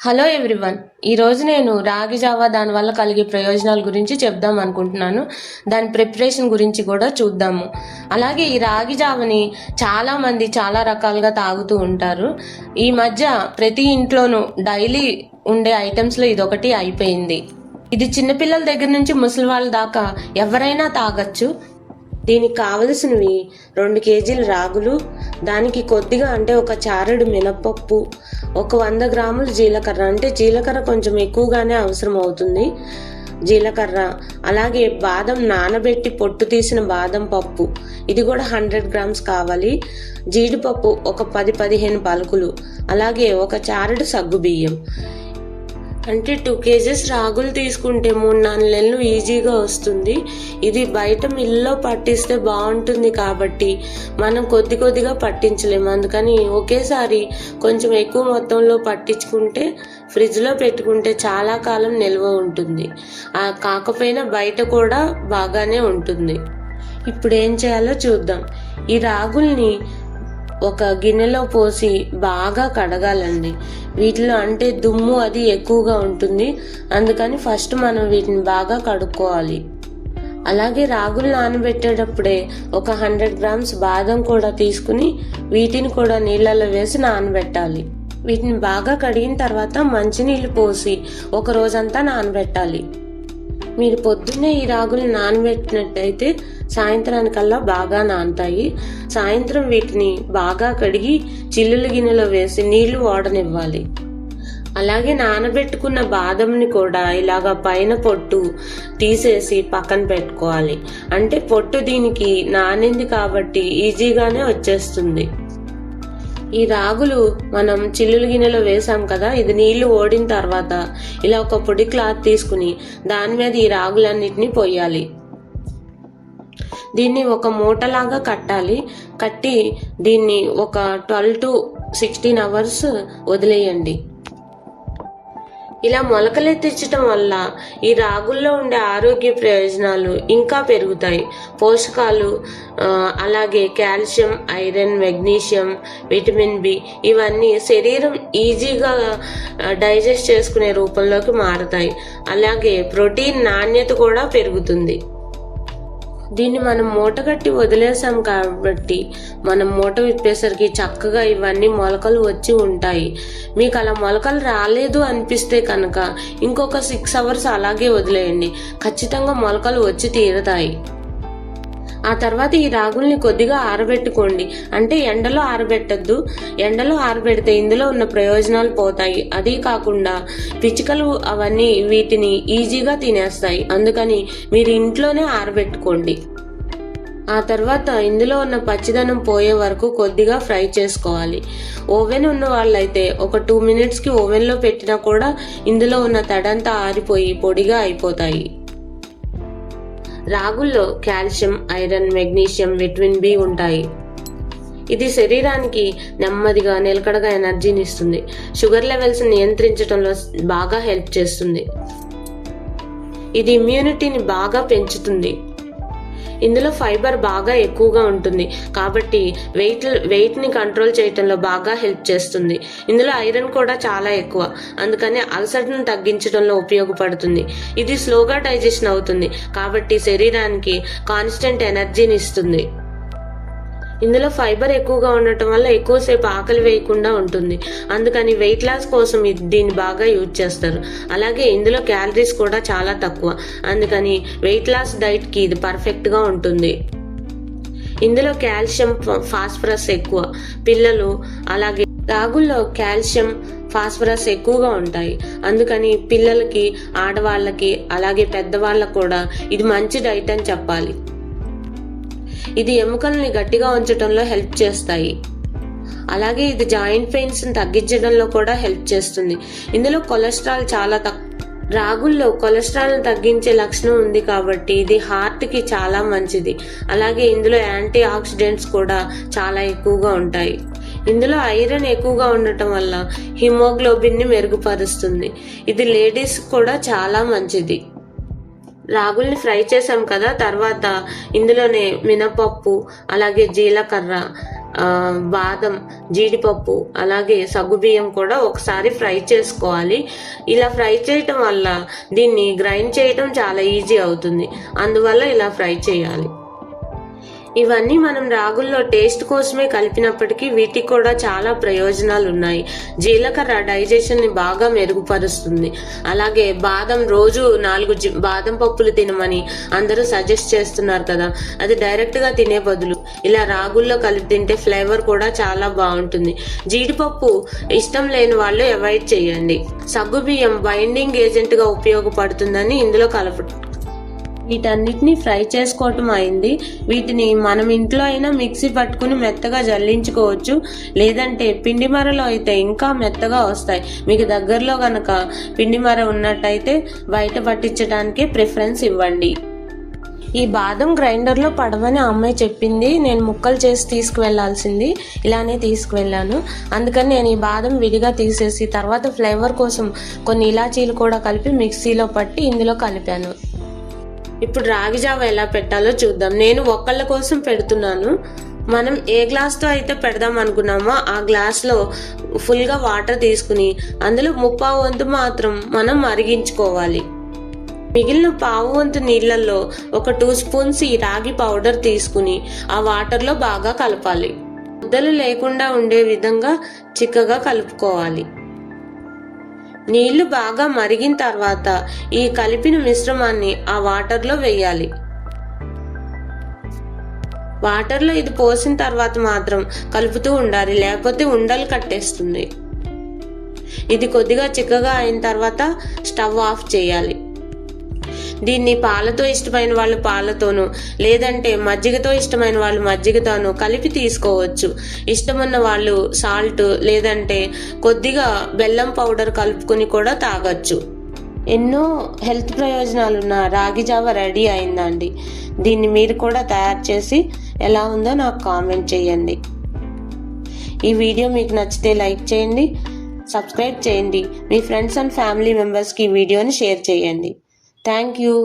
Hello everyone, ఈరోజు నేను రాగి జావా దానివల్ల కలిగే ప్రయోజనాల గురించి చెప్దాం అనుకుంటున్నాను. దాని ప్రిపరేషన్ గురించి కూడా చూద్దాము. అలాగే ఈ రాగి జావని చాలామంది చాలా రకాలుగా తాగుతూ ఉంటారు. ఈ మధ్య ప్రతి ఇంట్లోనూ డైలీ ఉండే ఐటమ్స్లో ఇదొకటి అయిపోయింది. ఇది చిన్నపిల్లల దగ్గర నుంచి ముసలి వాళ్ళ దాకా ఎవరైనా తాగొచ్చు. దీనికి కావలసినవి 2 కేజీలు రాగులు, దానికి కొద్దిగా అంటే ఒక చారెడు మినపప్పు, ఒక 100 గ్రాములు జీలకర్ర, అంటే జీలకర్ర కొంచెం ఎక్కువగానే అవసరం అవుతుంది. జీలకర్ర, అలాగే బాదం నానబెట్టి పొట్టు తీసిన బాదం పప్పు, ఇది కూడా 100 గ్రామ్స్ కావాలి. జీడిపప్పు ఒక 10-15 పలుకులు, అలాగే ఒక చారెడు సగ్గుబియ్యం. అంటే 2 కేజెస్ రాగులు తీసుకుంటే 3-4 నెలలు ఈజీగా వస్తుంది. ఇది బయట మిల్లో పట్టిస్తే బాగుంటుంది కాబట్టి మనం కొద్దిగా పట్టించలేము. అందుకని ఒకేసారి కొంచెం ఎక్కువ మొత్తంలో పట్టించుకుంటే ఫ్రిడ్జ్లో పెట్టుకుంటే చాలా కాలం నిల్వ ఉంటుంది. కాకపోయినా బయట కూడా బాగానే ఉంటుంది. ఇప్పుడు ఏం చేయాలో చూద్దాం. ఈ రాగుల్ని ఒక గిన్నెలో పోసి బాగా కడగాలండి. వీటిలో అంటే దుమ్ము అది ఎక్కువగా ఉంటుంది, అందుకని ఫస్ట్ మనం వీటిని బాగా కడుక్కోవాలి. అలాగే రాగులు నానబెట్టేటప్పుడే ఒక 100 గ్రామ్స్ బాదం కూడా తీసుకుని వీటిని కూడా నీళ్ళలో వేసి నానబెట్టాలి. వీటిని బాగా కడిగిన తర్వాత మంచినీళ్ళు పోసి ఒక రోజంతా నానబెట్టాలి. మీరు పొద్దున్నే ఈ రాగులు నానబెట్టినట్టయితే సాయంత్రానికల్లా బాగా నానుతాయి. సాయంత్రం వీటిని బాగా కడిగి చిల్లుల గిన్నెలో వేసి నీళ్లు ఓడనివ్వాలి. అలాగే నానబెట్టుకున్న బాదంని కూడా ఇలాగా పైన పొట్టు తీసేసి పక్కన పెట్టుకోవాలి. అంటే పొట్టు దీనికి నానింది కాబట్టి ఈజీగానే వచ్చేస్తుంది. ఈ రాగులు మనం చిల్లుల గిన్నెలో వేసాం కదా, ఇది నీళ్లు ఓడిన తర్వాత ఇలా ఒక పొడి క్లాత్ తీసుకుని దాని మీద ఈ రాగులన్నిటిని పోయాలి. దీన్ని ఒక మూటలాగా కట్టాలి. కట్టి దీన్ని ఒక 12-16 అవర్స్ వదిలేయండి. ఇలా మొలకలెత్తించటం వల్ల ఈ రాగుల్లో ఉండే ఆరోగ్య ప్రయోజనాలు ఇంకా పెరుగుతాయి. పోషకాలు, అలాగే calcium, iron, magnesium, vitamin B, ఇవన్నీ శరీరం ఈజీగా డైజెస్ట్ చేసుకునే రూపంలోకి మారుతాయి. అలాగే ప్రోటీన్ నాణ్యత కూడా పెరుగుతుంది. దీన్ని మనం మూట కట్టి వదిలేసాం కాబట్టి మనం మూట విప్పేసరికి చక్కగా ఇవన్నీ మొలకలు వచ్చి ఉంటాయి. మీకు అలా మొలకలు రాలేదు అనిపిస్తే కనుక ఇంకొక 6 అవర్స్ అలాగే వదిలేయండి. ఖచ్చితంగా మొలకలు వచ్చి తీరుతాయి. ఆ తర్వాత ఈ రాగుల్ని కొద్దిగా ఆరబెట్టుకోండి. అంటే ఎండలో ఆరబెట్టద్దు. ఎండలో ఆరబెడితే ఇందులో ఉన్న ప్రయోజనాలు పోతాయి. అదీ కాకుండా పిచ్చుకలు అవన్నీ వీటిని ఈజీగా తినేస్తాయి. అందుకని మీరు ఇంట్లోనే ఆరబెట్టుకోండి. ఆ తర్వాత ఇందులో ఉన్న పచ్చిదనం పోయే వరకు కొద్దిగా ఫ్రై చేసుకోవాలి. ఓవెన్ ఉన్న వాళ్ళైతే ఒక 2 మినిట్స్కి ఓవెన్లో పెట్టినా కూడా ఇందులో ఉన్న తడంతా ఆరిపోయి పొడిగా అయిపోతాయి. రాగుల్లో calcium, iron, magnesium, vitamin B ఉంటాయి. ఇది శరీరానికి నెమ్మదిగా నిలకడగా ఎనర్జీని ఇస్తుంది. షుగర్ లెవెల్స్ నియంత్రించడంలో బాగా హెల్ప్ చేస్తుంది. ఇది ఇమ్యూనిటీని బాగా పెంచుతుంది. ఇందులో ఫైబర్ బాగా ఎక్కువగా ఉంటుంది కాబట్టి వెయిట్ని కంట్రోల్ చేయటంలో బాగా హెల్ప్ చేస్తుంది. ఇందులో ఐరన్ కూడా చాలా ఎక్కువ, అందుకని అల్సర్ను తగ్గించడంలో ఉపయోగపడుతుంది. ఇది స్లోగా డైజెషన్ అవుతుంది కాబట్టి శరీరానికి కాన్స్టెంట్ ఎనర్జీని ఇస్తుంది. ఇందులో ఫైబర్ ఎక్కువగా ఉండటం వల్ల ఎక్కువసేపు ఆకలి వేయకుండా ఉంటుంది. అందుకని వెయిట్ లాస్ కోసం దీన్ని బాగా యూజ్ చేస్తారు. అలాగే ఇందులో క్యాలరీస్ కూడా చాలా తక్కువ, అందుకని వెయిట్ లాస్ డైట్కి ఇది పర్ఫెక్ట్గా ఉంటుంది. ఇందులో కాల్షియం, ఫాస్ఫరస్ ఎక్కువ. పిల్లలు, అలాగే రాగుల్లో కాల్షియం, ఫాస్ఫరస్ ఎక్కువగా ఉంటాయి. అందుకని పిల్లలకి, ఆడవాళ్ళకి, అలాగే పెద్దవాళ్ళకు కూడా ఇది మంచి డైట్ అని చెప్పాలి. ఇది ఎముకల్ని గట్టిగా ఉంచడంలో హెల్ప్ చేస్తాయి. అలాగే ఇది జాయింట్ పెయిన్స్ తగ్గించడంలో కూడా హెల్ప్ చేస్తుంది. ఇందులో కొలెస్ట్రాల్ చాలా రాగుల్లో కొలెస్ట్రాల్ తగ్గించే లక్షణం ఉంది కాబట్టి ఇది హార్ట్కి చాలా మంచిది. అలాగే ఇందులో యాంటీ ఆక్సిడెంట్స్ కూడా చాలా ఎక్కువగా ఉంటాయి. ఇందులో ఐరన్ ఎక్కువగా ఉండటం వల్ల హిమోగ్లోబిన్ని మెరుగుపరుస్తుంది. ఇది లేడీస్ కూడా చాలా మంచిది. రాగుల్ని ఫ్రై చేసాం కదా, తర్వాత ఇందులోనే మినపప్పు, అలాగే జీలకర్ర, బాదం, జీడిపప్పు అలాగే సగ్గుబియ్యం కూడా ఒకసారి ఫ్రై చేసుకోవాలి. ఇలా ఫ్రై చేయటం వల్ల దీన్ని గ్రైండ్ చేయటం చాలా ఈజీ అవుతుంది, అందువల్ల ఇలా ఫ్రై చేయాలి. ఇవన్నీ మనం రాగుల్లో టేస్ట్ కోసమే కలిపినప్పటికీ వీటికి కూడా చాలా ప్రయోజనాలు ఉన్నాయి. జీలకర్ర డైజెషన్ ని బాగా మెరుగుపరుస్తుంది. అలాగే బాదం రోజు 4 బాదం పప్పులు తినమని అందరూ సజెస్ట్ చేస్తున్నారు కదా, అది డైరెక్ట్ గా తినే బదులు ఇలా రాగుల్లో కలిపి తింటే ఫ్లేవర్ కూడా చాలా బాగుంటుంది. జీడిపప్పు ఇష్టం లేని వాళ్ళు అవాయిడ్ చేయండి. సగ్గుబియ్యం బైండింగ్ ఏజెంట్ గా ఉపయోగపడుతుందని ఇందులో కలపడం. వీటన్నిటిని ఫ్రై చేసుకోవటం అయింది. వీటిని మనం ఇంట్లో అయినా మిక్సీ పట్టుకుని మెత్తగా జల్లించుకోవచ్చు, లేదంటే పిండి మరలో అయితే ఇంకా మెత్తగా వస్తాయి. మీకు దగ్గరలో గనక పిండి మర ఉన్నట్టయితే బయట పట్టించడానికే ప్రిఫరెన్స్ ఇవ్వండి. ఈ బాదం గ్రైండర్లో పడవని అమ్మాయి చెప్పింది. నేను ముక్కలు చేసి తీసుకువెళ్లాల్సింది, ఇలానే తీసుకువెళ్ళాను. అందుకని నేను ఈ బాదం విడిగా తీసేసి తర్వాత ఫ్లేవర్ కోసం కొన్ని ఇలాచీలు కూడా కలిపి మిక్సీలో పట్టి ఇందులో కలిపాను. ఇప్పుడు రాగి జావ ఎలా పెట్టాలో చూద్దాం. నేను ఒక్కళ్ళ కోసం పెడుతున్నాను. మనం ఏ గ్లాస్తో అయితే పెడదాం అనుకున్నామో ఆ గ్లాస్లో ఫుల్గా వాటర్ తీసుకుని అందులో 1/4 వంతు మాత్రం మనం మరిగించుకోవాలి. మిగిలిన 1/4 వంతు నీళ్లలో ఒక 2 స్పూన్స్ ఈ రాగి పౌడర్ తీసుకుని ఆ వాటర్లో బాగా కలపాలి. ముద్దలు లేకుండా ఉండే విధంగా చిక్కగా కలుపుకోవాలి. నీళ్లు బాగా మరిగిన తర్వాత ఈ కలిపిన మిశ్రమాన్ని ఆ వాటర్లో వేయాలి. వాటర్లో ఇది పోసిన తర్వాత మాత్రం కలుపుతూ ఉండాలి, లేకపోతే ఉండలు కట్టేస్తుంది. ఇది కొద్దిగా చిక్కగా అయిన తర్వాత స్టవ్ ఆఫ్ చేయాలి. దీన్ని పాలతో ఇష్టమైన వాళ్ళు పాలతోనూ, లేదంటే మజ్జిగతో ఇష్టమైన వాళ్ళు మజ్జిగతోనూ కలిపి తీసుకోవచ్చు. ఇష్టమున్న వాళ్ళు సాల్ట్ లేదంటే కొద్దిగా బెల్లం పౌడర్ కలుపుకొని కూడా తాగొచ్చు. ఎన్నో హెల్త్ ప్రయోజనాలున్న రాగి జావ రెడీ అయిందండి. దీన్ని మీరు కూడా తయారు చేసి ఎలా ఉందో నాకు కామెంట్ చేయండి. ఈ వీడియో మీకు నచ్చితే లైక్ చేయండి, సబ్స్క్రైబ్ చేయండి. మీ ఫ్రెండ్స్ అండ్ ఫ్యామిలీ మెంబర్స్కి ఈ వీడియోని షేర్ చేయండి. Thank you.